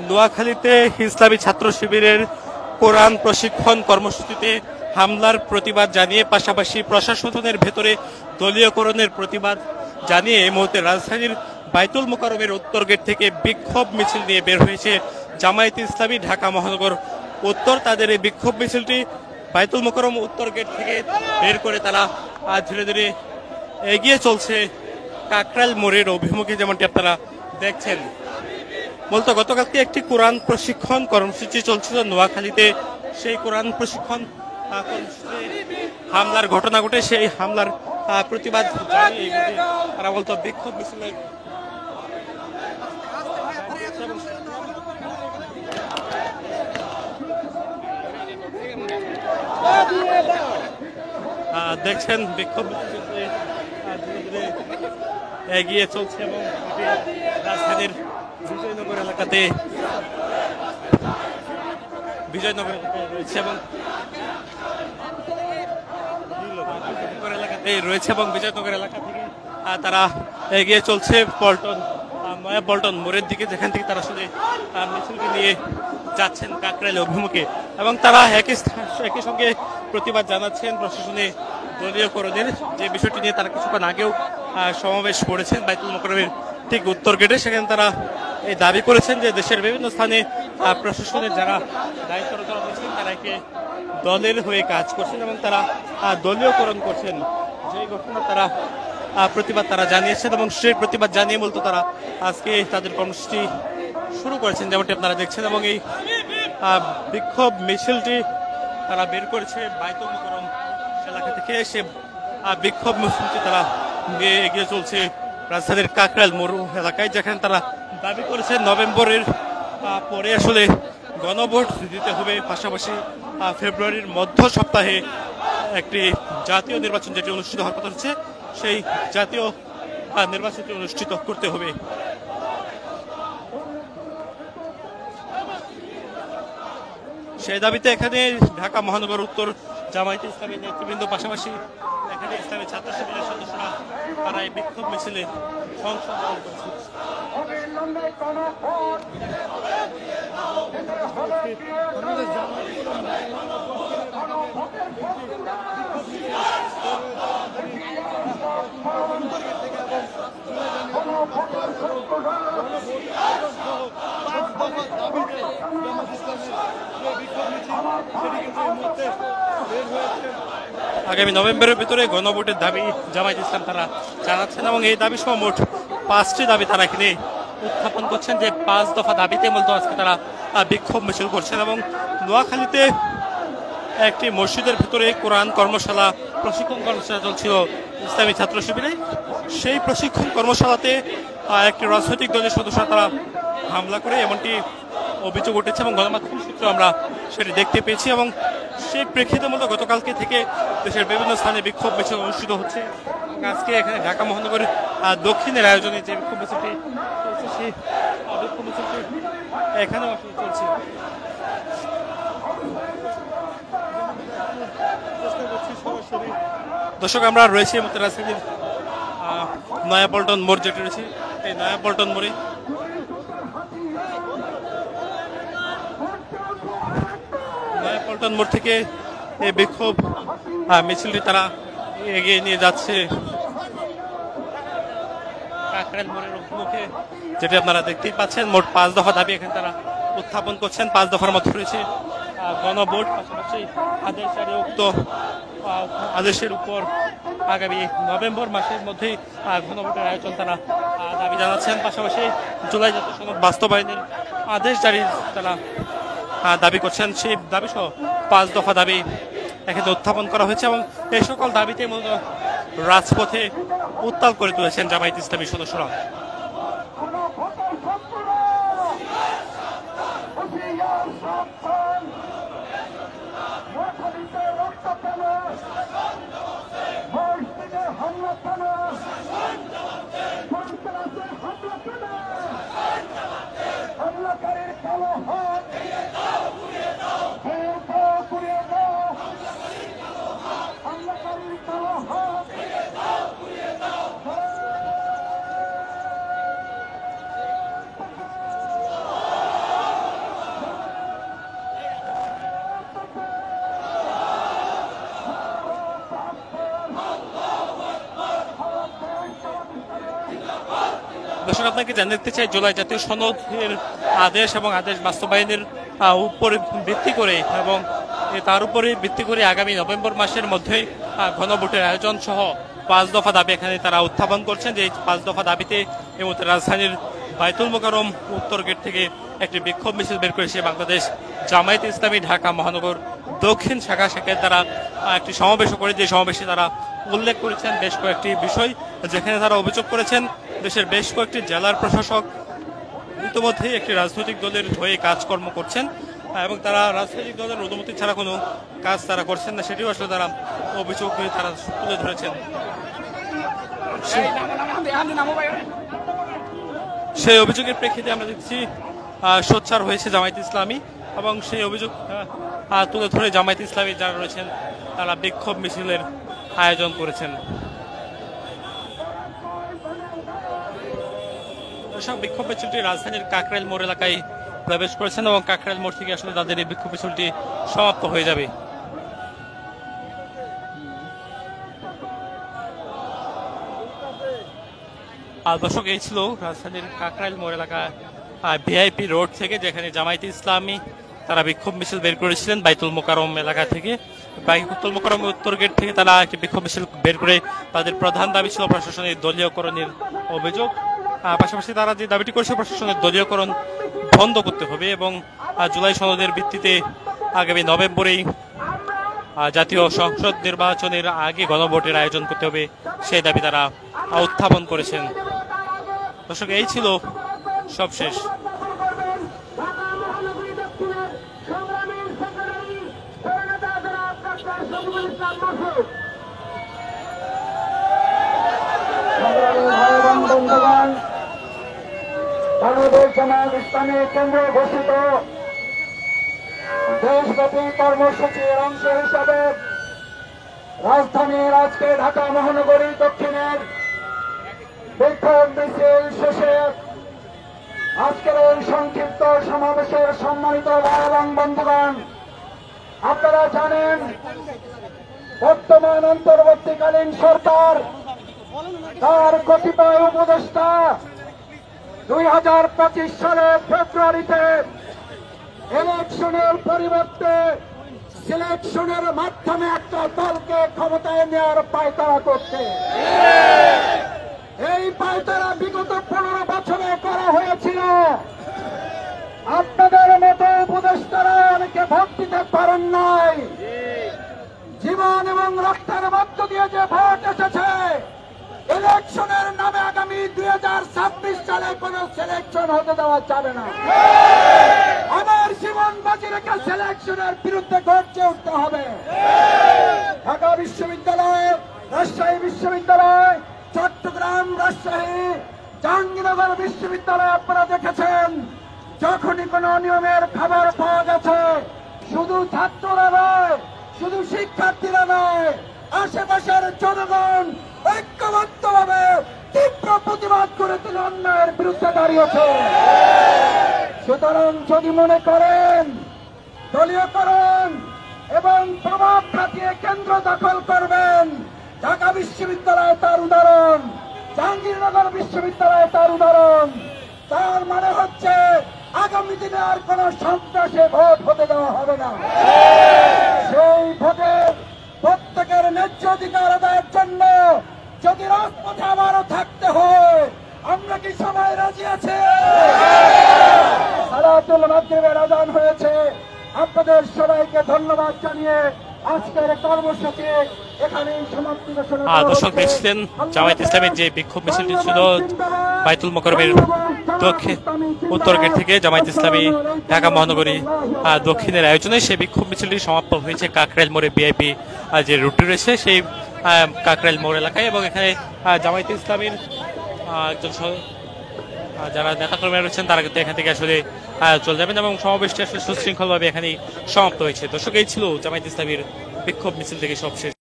নোয়াখালীতে ইসলামী ছাত্র শিবিরের কোরআন প্রশিক্ষণ কর্মসূচিতে হামলার প্রতিবাদ জানিয়ে পাশাপাশি প্রশাসনের ভেতরে দলীয়করণের প্রতিবাদ জানিয়ে এই মুহূর্তে রাজধানীর বাইতুল মোকাররমের উত্তর গেট থেকে বিক্ষোভ মিছিল নিয়ে বের হয়েছে জামায়াতে ইসলামী ঢাকা মহানগর উত্তর। তাদের এই বিক্ষোভ মিছিলটি বাইতুল মোকাররম উত্তর গেট থেকে বের করে তারা ধীরে ধীরে এগিয়ে চলছে কাকরাইল মোড়ের অভিমুখে, যেমনটি আপনারা দেখছেন। মূলত গতকালকে একটি কোরআন প্রশিক্ষণ কর্মসূচি চলছিল নোয়াখালীতে। সেই কোরআন প্রশিক্ষণ কর্মসূচিতে হামলার ঘটনা ঘটে, সেই হামলার প্রতিবাদ জানিয়ে তারা বলতো বিক্ষোভ মিছিলে দেখছেন বিক্ষোভ মিছিলে ধীরে ধীরে এগিয়ে চলছে এবং রাজধানীর বিজয়নগর এলাকাতে রয়েছে এবং বিজয়নগর এলাকা থেকে তারা এগিয়ে চলছে পল্টন মোড়ের দিকে, যেখান থেকে তারা আসলে মিছিলটি নিয়ে যাচ্ছেন কাকরাইল অভিমুখে এবং তারা একই সঙ্গে প্রতিবাদ জানাচ্ছেন প্রশাসনে দলীয়করণের যে বিষয়টি নিয়ে তারা কিছুক্ষণ আগেও সমাবেশ করেছেন বাইতুল মোকাররমের ঠিক উত্তর গেটে। সেখানে তারা এই দাবি করেছেন যে দেশের বিভিন্ন স্থানে প্রশাসনের যারা দায়িত্বরত রয়েছেন তারা একে দলের হয়ে কাজ করছেন এবং তারা দলীয়করণ করছেন, যেই ঘটনা তারা প্রতিবাদ তারা জানিয়েছেন এবং সেই প্রতিবাদ জানিয়ে মূলত তারা আজকে তাদের কর্মসূচি শুরু করেছেন, যেমনটি আপনারা দেখছেন। এবং এই বিক্ষোভ মিছিলটি তারা বের করেছে বাইতুল মোকাররম এলাকা থেকে। সে বিক্ষোভ মিছিলটি তারা নিয়ে এগিয়ে চলছে রাজধানীর কাকরাইল মোড় এলাকায়, যেখানে তারা দাবি করেছে নভেম্বরের পরে আসলে গণভোট দিতে হবে, পাশাপাশি ফেব্রুয়ারির মধ্য সপ্তাহে একটি জাতীয় নির্বাচন যেটি অনুষ্ঠিত হওয়ার কথা হচ্ছে সেই জাতীয় নির্বাচনটি অনুষ্ঠিত করতে হবে। সেই দাবিতে এখানে ঢাকা মহানগর উত্তর জামায়াতে ইসলামী নেতৃবৃন্দ, পাশাপাশি এখানে ইসলামী ছাত্র শিবিরের সদস্যরা তারা এই বিক্ষোভ মিছিলে অংশগ্রহণ করেছে। আগামী নভেম্বরের ভিতরে গণভোটের দাবি জামায়াত ইসলাম তারা জানাচ্ছেন এবং এই দাবি সহ মোট 5টি দাবি তারা এখানে উত্থাপন করছেন, যে 5 দফা দাবিতে মূলত আজকে তারা বিক্ষোভ মিছিল করছেন। এবং নোয়াখালীতে একটি মসজিদের ভিতরে কোরআন কর্মশালা প্রশিক্ষণ কর্মশালা চলছিল ইসলামী ছাত্র শিবিরে। সেই প্রশিক্ষণ কর্মশালাতে একটি রাজনৈতিক দলের সদস্যরা তারা হামলা করে, এমনটি অভিযোগ উঠেছে এবং গণমাধ্যম সূত্রে আমরা সেটি দেখতে পেয়েছি। এবং সেই প্রেক্ষিতে মূলত গতকালকে থেকে দেশের বিভিন্ন স্থানে বিক্ষোভ মিছিল অনুষ্ঠিত হচ্ছে। আজকে এখানে ঢাকা মহানগরের দক্ষিণের আয়োজনে যে বিক্ষোভ মিছিলটি চলছে সেই বিক্ষোভ মিছিলটি এখানেও আসলে চলছে। দর্শক, আমরা রয়েছি রাজধানীর নয়াপল্টন মোড় যেটি রয়েছে, এই নয়াপল্টন মোড়ে নয়াপল্টন মোড় থেকে এই বিক্ষোভ মিছিলটি তারা এগিয়ে নিয়ে যাচ্ছে কাকরাইল মোড়ের অভিমুখে, যেটি আপনারা দেখতেই পাচ্ছেন। মোট 5 দফা দাবি এখানে তারা উত্থাপন করছেন। 5 দফার মধ্যে রয়েছে গণভোট, পাশাপাশি আদেশ জারি, উক্ত আদেশের উপর আগামী নভেম্বর মাসের মধ্যেই গণভোটের আয়োজন তারা দাবি জানাচ্ছেন। পাশাপাশি জুলাই জাতীয় সনদ বাস্তবায়নের আদেশ জারি তারা দাবি করছেন। সেই দাবি সহ 5 দফা দাবি এখানে উত্থাপন করা হয়েছে এবং এই সকল দাবিতে মূলত রাজপথে উত্তাল করে তুলেছেন জামায়াত ইসলামী সদস্যরা। দর্শক আপনাকে জানাতে চাই, জুলাই জাতীয় সনদের আদেশ এবং আদেশ বাস্তবায়নের উপরে ভিত্তি করে এবং তার উপরে ভিত্তি করে আগামী নভেম্বর মাসের মধ্যেই গণভোটের আয়োজন সহ 5 দফা দাবি এখানে তারা উত্থাপন করছেন। যে 5 দফা দাবিতে এই মুহূর্তে রাজধানীর বাইতুল মোকাররম উত্তর গেট থেকে একটি বিক্ষোভ মিছিল বের করেছে বাংলাদেশ জামায়াতে ইসলামী ঢাকা মহানগর দক্ষিণ শাখায় তারা একটি সমাবেশও করে, যে সমাবেশে তারা উল্লেখ করেছেন বেশ কয়েকটি বিষয়, যেখানে তারা অভিযোগ করেছেন দেশের বেশ কয়েকটি জেলার প্রশাসক ইতিমধ্যেই একটি রাজনৈতিক দলের হয়ে কাজকর্ম করছেন এবং তারা রাজনৈতিক দলের অনুমতি ছাড়া কোনো কাজ তারা করছেন না, সেটিও আসলে তারা অভিযোগ তারা তুলে ধরেছেন। সেই অভিযোগের প্রেক্ষিতে আমরা দেখছি সোচ্চার হয়েছে জামায়াতে ইসলামী এবং সেই অভিযোগ তুলে ধরে জামায়াতে ইসলামী যারা রয়েছেন তারা বিক্ষোভ মিছিলের আয়োজন করেছেন। বিক্ষোভ মিছিলটি রাজধানীর কাকরাইল মোড় এলাকায় প্রবেশ করেছেন এবং কাকরাইল মোড় থেকে আসলে তাদের এই বিক্ষোভ মিছিলটি সমাপ্ত হয়ে যাবে। আর দর্শক, এই ছিল রাজধানীর কাকরাইল মোড় এলাকা ভিআইপি রোড থেকে, যেখানে জামায়াতে ইসলামী তারা বিক্ষোভ মিছিল বের করেছিলেন বাইতুল মোকাররম এলাকা থেকে। বাইতুল মোকাররম উত্তর গেট থেকে তারা একটি বিক্ষোভ মিছিল বের করে তাদের প্রধান দাবি ছিল প্রশাসনের দলীয়করণের অভিযোগ। পাশাপাশি তারা যে দাবিটি করেছে প্রশাসনের দলীয়করণ বন্ধ করতে হবে এবং জুলাই সনদের ভিত্তিতে আগামী নভেম্বরেই জাতীয় সংসদ নির্বাচনের আগে গণভোটের আয়োজন করতে হবে, সেই দাবি তারা উত্থাপন করেছেন। দর্শক, এই ছিল সবশেষ। বাংলাদেশ জামায়াত ইসলামী কেন্দ্র ঘোষিত দেশব্যাপী কর্মসূচির অংশ হিসাবে রাজধানীর আজকে ঢাকা মহানগরী দক্ষিণের বিক্ষোভ মিছিল শেষে আজকের এই সংক্ষিপ্ত সমাবেশের সম্মানিত ভাই এবং বন্ধুগণ, আপনারা জানেন বর্তমান অন্তর্বর্তীকালীন সরকার তার কতিপয় উপদেষ্টা 2025 সালের ফেব্রুয়ারিতে ইলেকশনের পরিবর্তে সিলেকশনের মাধ্যমে একটা দলকে ক্ষমতায় নেওয়ার পায়তারা করছে। এই পায়তারা বিগত 15 বছরে করা হয়েছিল। আপনাদের মতো উপদেষ্টারা অনেকে ভোট দিতে পারেন নাই। জীবন এবং রক্তের মধ্য দিয়ে যে ভোট এসেছে, ইলেকশনের নামে আগামী 2026 সালে কোন সিলেকশন হতে দেওয়া যাবে না। আমার জীবন বাজি রেখে সিলেকশনের বিরুদ্ধে গর্জে উঠতে হবে। ঢাকা বিশ্ববিদ্যালয়, রাজশাহী বিশ্ববিদ্যালয়, চট্টগ্রাম, রাজশাহী, জাহাঙ্গীরনগর বিশ্ববিদ্যালয় আপনারা দেখেছেন, যখনই কোন নিয়মের খবর পাওয়া গেছে, শুধু ছাত্ররা নয়, শুধু শিক্ষার্থীরা নয়, আশেপাশের জনগণ ঐক্যবদ্ধভাবে তীব্র প্রতিবাদ করে তিনি অন্যায়ের বিরুদ্ধে দাঁড়িয়েছে। সুতরাং যদি মনে করেন দলীয়করণ এবং প্রভাব খাটিয়ে কেন্দ্র দখল করবেন, ঢাকা বিশ্ববিদ্যালয় তার উদাহরণ, জাহাঙ্গীরনগর বিশ্ববিদ্যালয় তার উদাহরণ, তার মানে হচ্ছে আগামী দিনে আর কোন সন্ত্রাসে ভোট হতে দেওয়া হবে না। সেই ভোটে প্রত্যেকের ন্যায্য অধিকার আদায়ের জন্য যদি রাজপথে আবারও থাকতে হয়, আমরা কি সবাই রাজি আছে? সালাতুল মাগরিবের আযান হয়েছে। আপনাদের সবাইকে ধন্যবাদ জানিয়ে আজকের কর্মসূচি এখানেই সমাপ্তি ঘোষণা করা হচ্ছে। দর্শক, দেখছিলেন জামায়াত ইসলামের যে বিক্ষোভ মিছিলটি ছিল বাইতুল মোকাররমের দক্ষিণ উত্তর গেট থেকে জামায়াত ইসলামী ঢাকা মহানগরী দক্ষিণের আয়োজনে সেই বিক্ষোভ মিছিলটি সমাপ্ত হয়েছে কাকরাইল মোড়ে ভিআইপি যে রুটটি রয়েছে সেই কাকরাইল মোড় এলাকায়। এবং এখানে জামায়াত ইসলামীর একজন যারা নেতাকর্মীরা রয়েছেন তারা কিন্তু এখান থেকে আসলে চলে যাবেন এবং সমাবেশটি আসলে সুশৃঙ্খলভাবে এখানেই সমাপ্ত হয়েছে। দর্শক, এই ছিল জামায়াত ইসলামীর বিক্ষোভ মিছিল থেকে সবশেষ।